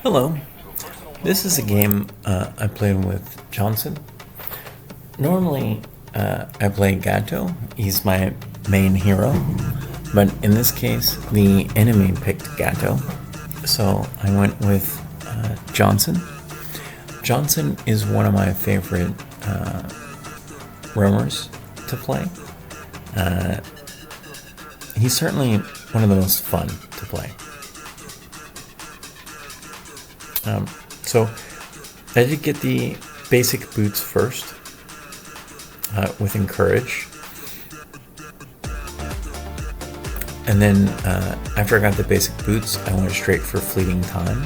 Hello, this is a game I played with Johnson. Normally, I play Gato. He's my main hero, but in this case, the enemy picked Gato, so I went with Johnson. Johnson is one of my favorite roamers to play. He's certainly one of the most fun to play. So I did get the basic boots first with Encourage. And then after I got the basic boots, I went straight for Fleeting Time.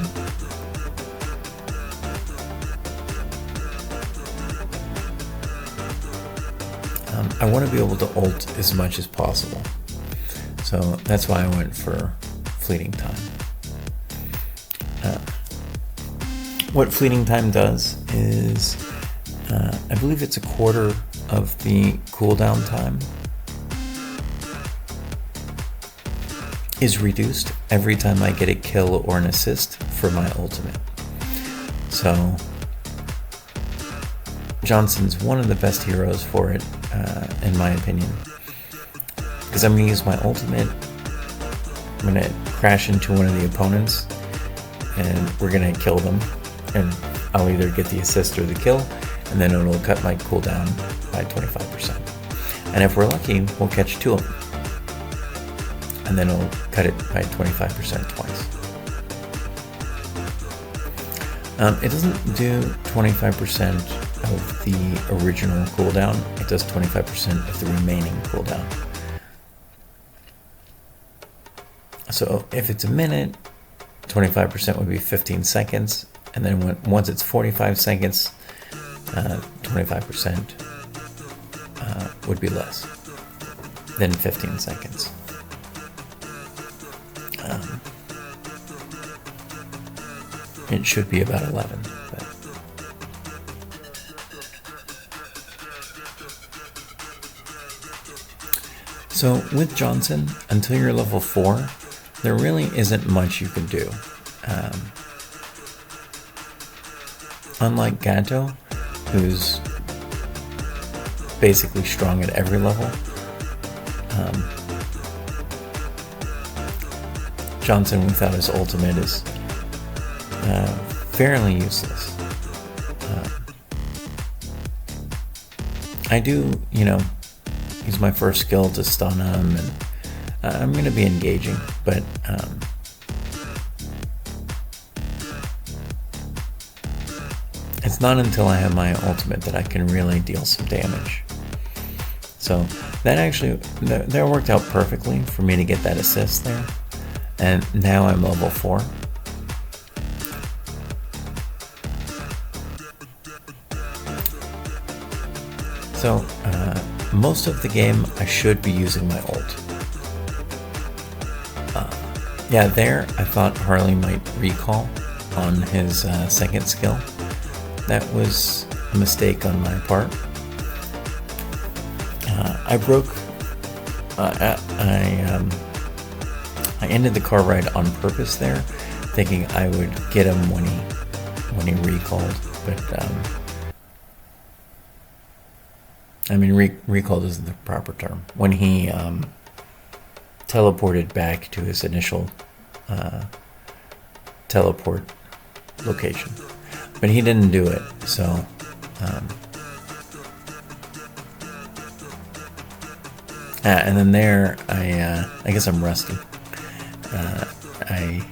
I want to be able to ult as much as possible. So that's why I went for Fleeting Time. What Fleeting Time does is, I believe it's a quarter of the cooldown time is reduced every time I get a kill or an assist for my ultimate. So Johnson's one of the best heroes for it, in my opinion, because I'm going to use my ultimate. I'm going to crash into one of the opponents and we're going to kill them, and I'll either get the assist or the kill, and then it'll cut my cooldown by 25%. And if we're lucky, we'll catch two of them, and then it'll cut it by 25% twice. It doesn't do 25% of the original cooldown, it does 25% of the remaining cooldown. So if it's a minute, 25% would be 15 seconds, and then once it's 45 seconds, 25% would be less than 15 seconds. It should be about 11. But. So with Johnson, until you're level 4, there really isn't much you can do. Unlike Gato, who's basically strong at every level, Johnson without his ultimate is fairly useless. I do, use my first skill to stun him, and I'm going to be engaging, but it's not until I have my ultimate that I can really deal some damage. So that worked out perfectly for me to get that assist there, and now I'm level 4. So most of the game I should be using my ult. There I thought Harley might recall on his second skill. That was a mistake on my part. I ended the car ride on purpose there, thinking I would get him when he recalled, but recalled isn't the proper term. When he teleported back to his initial teleport location. But he didn't do it, so and then there I guess I'm rusty. I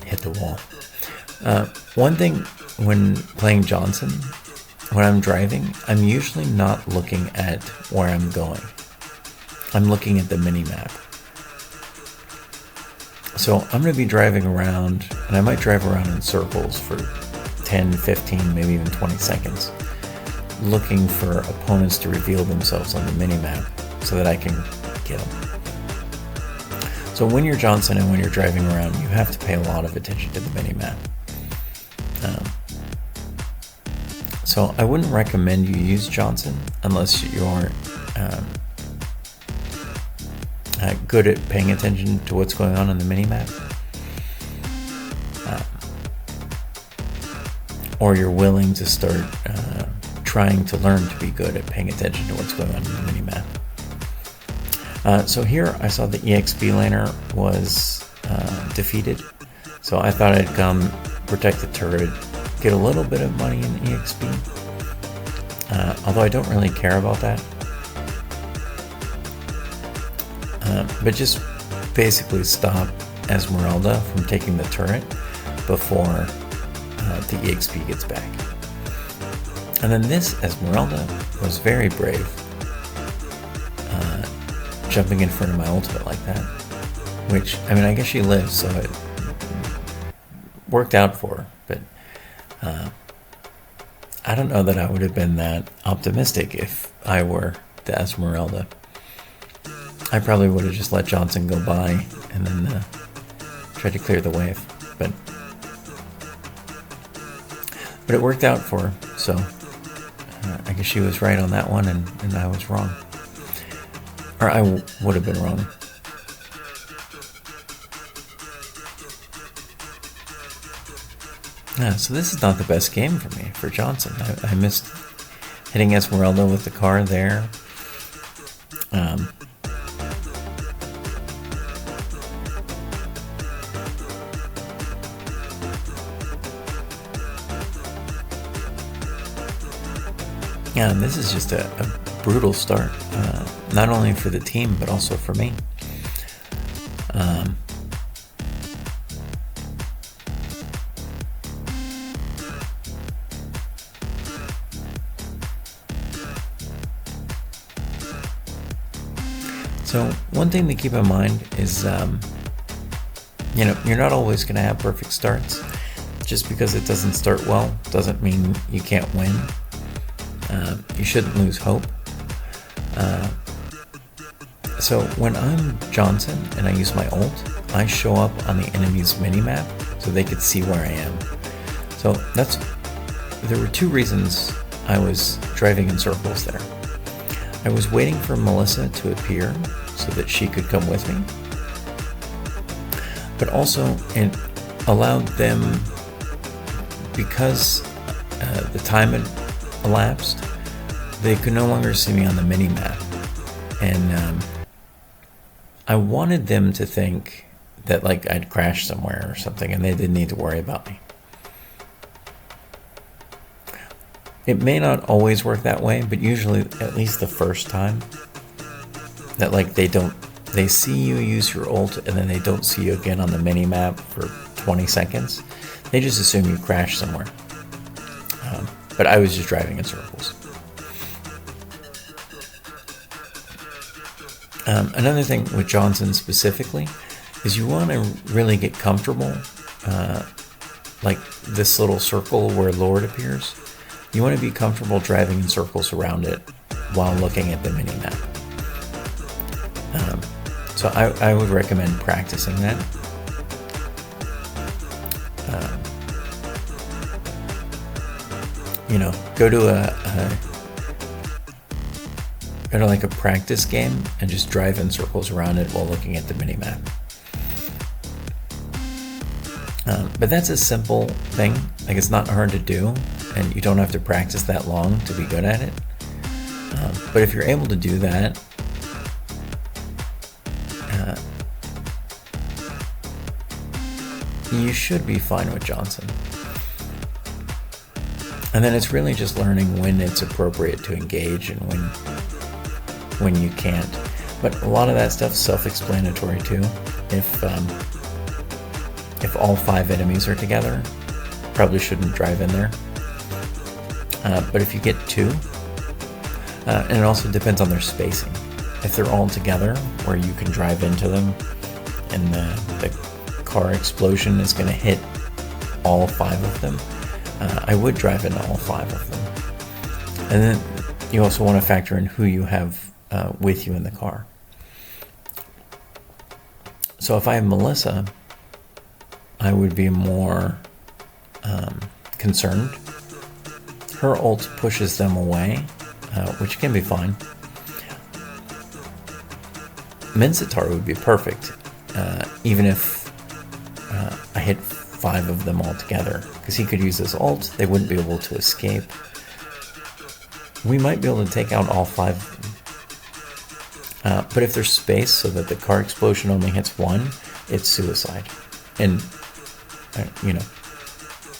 hit the wall. One thing when playing Johnson, when I'm driving, I'm usually not looking at where I'm going. I'm looking at the mini-map. So I'm going to be driving around, and I might drive around in circles for 10, 15, maybe even 20 seconds, looking for opponents to reveal themselves on the mini-map so that I can get them. So when you're Johnson and when you're driving around, you have to pay a lot of attention to the mini-map. So I wouldn't recommend you use Johnson unless you're good at paying attention to what's going on the minimap. or you're willing to start trying to learn to be good at paying attention to what's going on in the minimap. So here I saw the EXP laner was defeated, so I thought I'd come protect the turret, get a little bit of money in EXP, although I don't really care about that, but just basically stop Esmeralda from taking the turret before the EXP gets back. And then this Esmeralda was very brave, jumping in front of my ultimate like that, which, I mean, I guess she lives, so it worked out for her, but I don't know that I would have been that optimistic if I were the Esmeralda. I probably would have just let Johnson go by and then tried to clear the wave, but it worked out for her, so I guess she was right on that one, and I was wrong. Or I would have been wrong. Yeah, so this is not the best game for me, for Johnson. I missed hitting Esmeralda with the car there. Yeah, and this is just a brutal start, not only for the team, but also for me. So one thing to keep in mind is, you know, you're not always going to have perfect starts. Just because it doesn't start well doesn't mean you can't win. You shouldn't lose hope. So when I'm Johnson and I use my ult, I show up on the enemy's minimap so they could see where I am. So there were two reasons I was driving in circles there. I was waiting for Melissa to appear so that she could come with me, but also it allowed them, because the time had elapsed, they could no longer see me on the mini-map, and I wanted them to think that like I'd crashed somewhere or something and they didn't need to worry about me. It may not always work that way, but usually at least the first time, that like they see you use your ult and then they don't see you again on the mini-map for 20 seconds. They just assume you crashed somewhere. But I was just driving in circles. Another thing with Johnson specifically is you want to really get comfortable, like this little circle where Lord appears. You want to be comfortable driving in circles around it while looking at the mini-map. So I would recommend practicing that. You know, go to like a practice game and just drive in circles around it while looking at the mini-map. But that's a simple thing. Like, it's not hard to do, and you don't have to practice that long to be good at it. But if you're able to do that, you should be fine with Johnson. And then it's really just learning when it's appropriate to engage and when you can't. But a lot of that stuff's self-explanatory too. If all 5 enemies are together, probably shouldn't drive in there. But if you get 2, and it also depends on their spacing. If they're all together, where you can drive into them, and the car explosion is going to hit all 5 of them, I would drive into all 5 of them. And then you also want to factor in who you have with you in the car. So if I have Melissa, I would be more concerned. Her ult pushes them away, which can be fine. Mincetar would be perfect, even if I hit 5 of them all together, because he could use his ult, they wouldn't be able to escape. We might be able to take out all 5 of them. But if there's space so that the car explosion only hits 1, it's suicide. And, you know,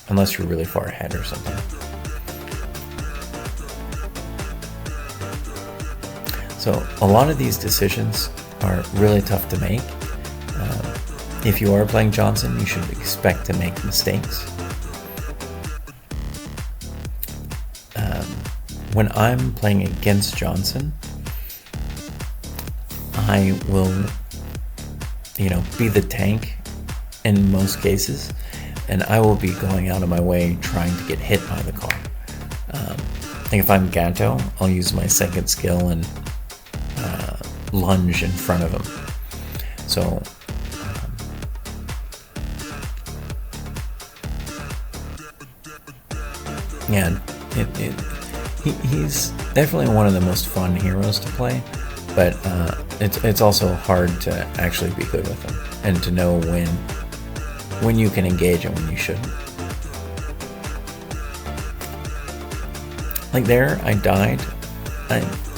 unless you're really far ahead or something. So a lot of these decisions are really tough to make. If you are playing Johnson, you should expect to make mistakes. When I'm playing against Johnson, I will, you know, be the tank in most cases, and I will be going out of my way trying to get hit by the car. Like if I'm Gato, I'll use my second skill and lunge in front of him. So yeah, he's definitely one of the most fun heroes to play, but it's also hard to actually be good with him and to know when you can engage and when you shouldn't. Like there, I died.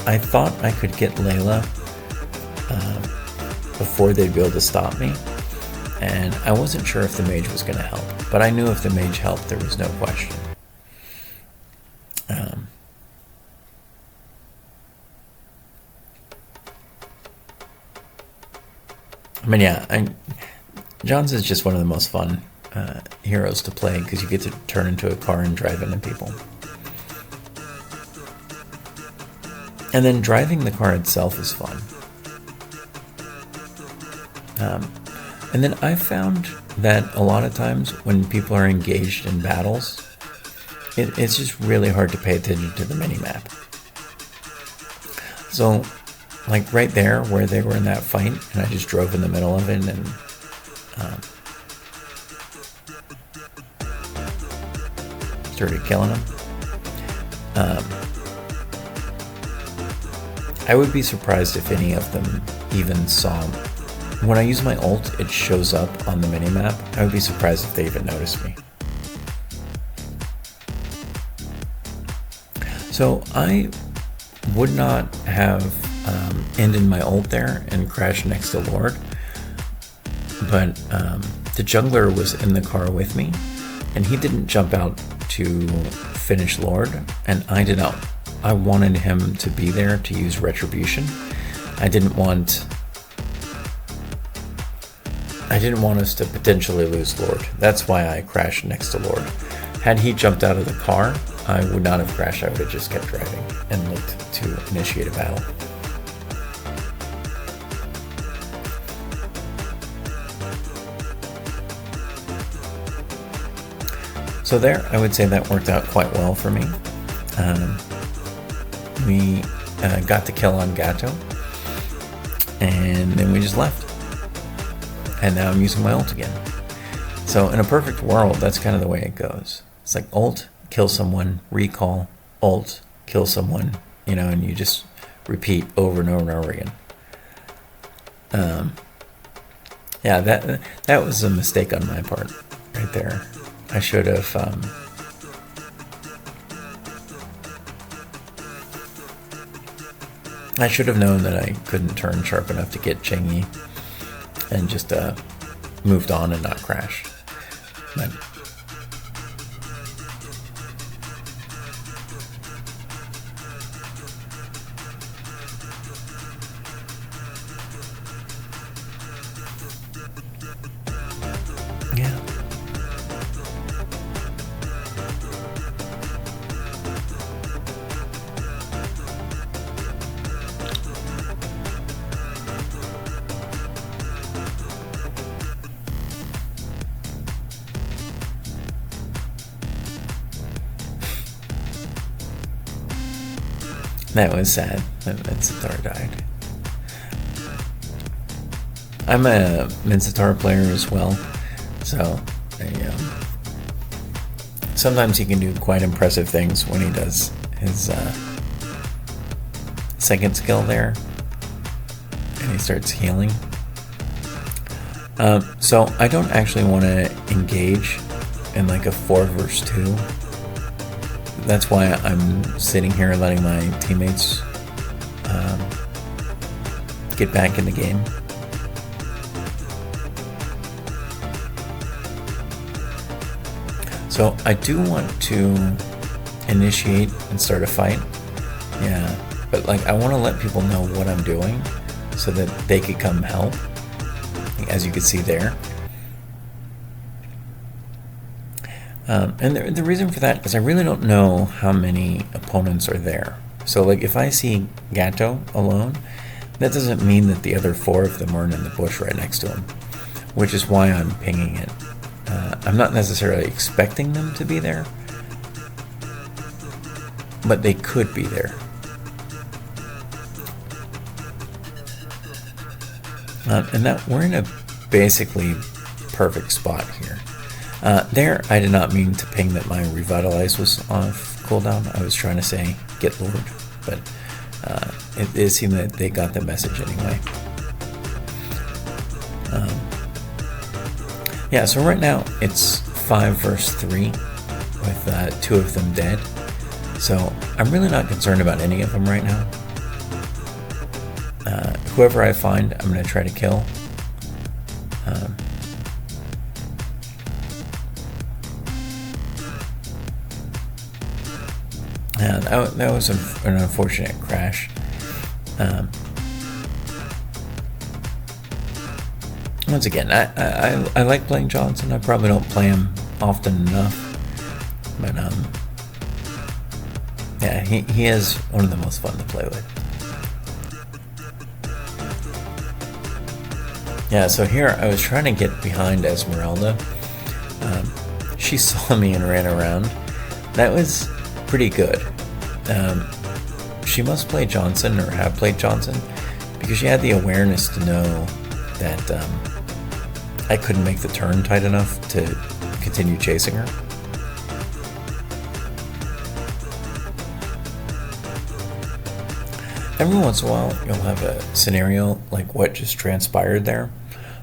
I thought I could get Layla before they'd be able to stop me, and I wasn't sure if the mage was going to help, but I knew if the mage helped, there was no question. I mean, yeah, Johnson's just one of the most fun heroes to play because you get to turn into a car and drive into people. And then driving the car itself is fun. And then I found that a lot of times when people are engaged in battles, it's just really hard to pay attention to the minimap. So, like right there where they were in that fight, and I just drove in the middle of it and started killing them. I would be surprised if any of them even saw him. When I use my ult, it shows up on the minimap. I would be surprised if they even noticed me. So I would not have ended my ult there and crashed next to Lord, but the jungler was in the car with me, and he didn't jump out to finish Lord, and I did not. I wanted him to be there to use Retribution. I didn't want us to potentially lose Lord. That's why I crashed next to Lord. Had he jumped out of the car, I would not have crashed. I would have just kept driving and looked to initiate a battle. So there, I would say that worked out quite well for me. We got the kill on Gato, and then we just left. And now I'm using my ult again. So in a perfect world, that's kind of the way it goes. It's like ult, kill someone, recall, ult, kill someone, you know, and you just repeat over and over and over again. Yeah, that was a mistake on my part right there. I should have known that I couldn't turn sharp enough to get Chingy and just moved on and not crashed. But yeah. That was sad that Mincetar died. I'm a Mincetar player as well, so sometimes he can do quite impressive things when he does his second skill there, and he starts healing. So I don't actually want to engage in like a 4 versus 2. That's why I'm sitting here letting my teammates get back in the game. So I do want to initiate and start a fight. Yeah, but like I want to let people know what I'm doing so that they could come help, as you can see there. And the reason for that is I really don't know how many opponents are there. So like if I see Gato alone, that doesn't mean that the other 4 of them aren't in the bush right next to him, which is why I'm pinging it. I'm not necessarily expecting them to be there, but they could be there. And that we're in a basically perfect spot here. There, I did not mean to ping that my Revitalize was off cooldown. I was trying to say get lured, but it seemed that they got the message anyway. Yeah, so right now it's 5 versus 3 with 2 of them dead. So I'm really not concerned about any of them right now. Whoever I find, I'm going to try to kill. That was an unfortunate crash. Once again, I like playing Johnson. I probably don't play him often enough, but yeah, he is one of the most fun to play with. Yeah, so here I was trying to get behind Esmeralda. She saw me and ran around. That was pretty good. She must play Johnson or have played Johnson because she had the awareness to know that I couldn't make the turn tight enough to continue chasing her. Every once in a while, you'll have a scenario like what just transpired there,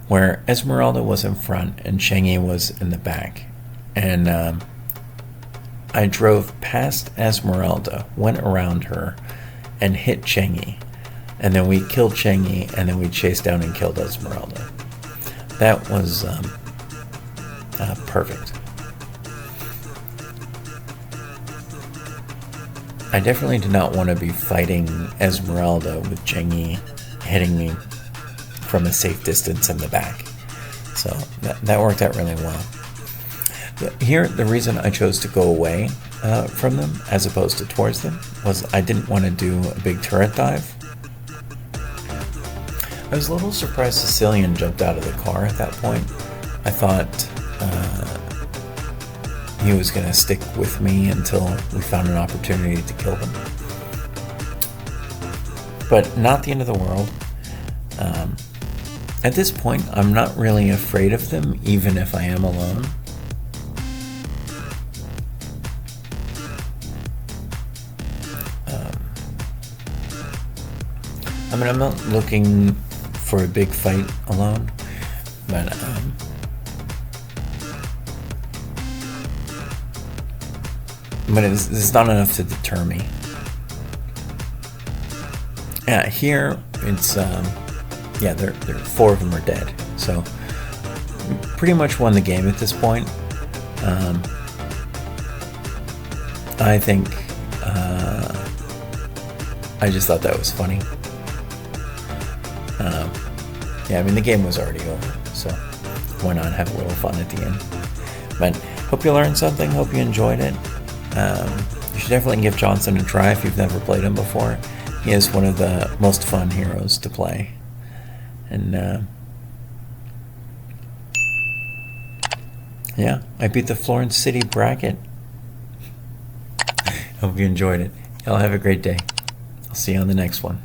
where Esmeralda was in front and Chengi was in the back. And I drove past Esmeralda, went around her, and hit Chengi. And then we killed Chengi, and then we chased down and killed Esmeralda. That was perfect. I definitely did not want to be fighting Esmeralda with Chengi hitting me from a safe distance in the back. So that worked out really well. Here, the reason I chose to go away from them as opposed to towards them was I didn't want to do a big turret dive. I was a little surprised Sicilian jumped out of the car at that point. I thought he was going to stick with me until we found an opportunity to kill them. But not the end of the world. At this point, I'm not really afraid of them, even if I am alone. I mean, I'm not looking for a big fight alone, but it's not enough to deter me. Yeah, here it's yeah, they're 4 of them are dead, so pretty much won the game at this point. I think I just thought that was funny. Yeah, I mean the game was already over, so why not have a little fun at the end? But hope you learned something. Hope you enjoyed it. You should definitely give Johnson a try if you've never played him before. He is one of the most fun heroes to play. And yeah, I beat the Florence City bracket. Hope you enjoyed it. Y'all have a great day. I'll see you on the next one.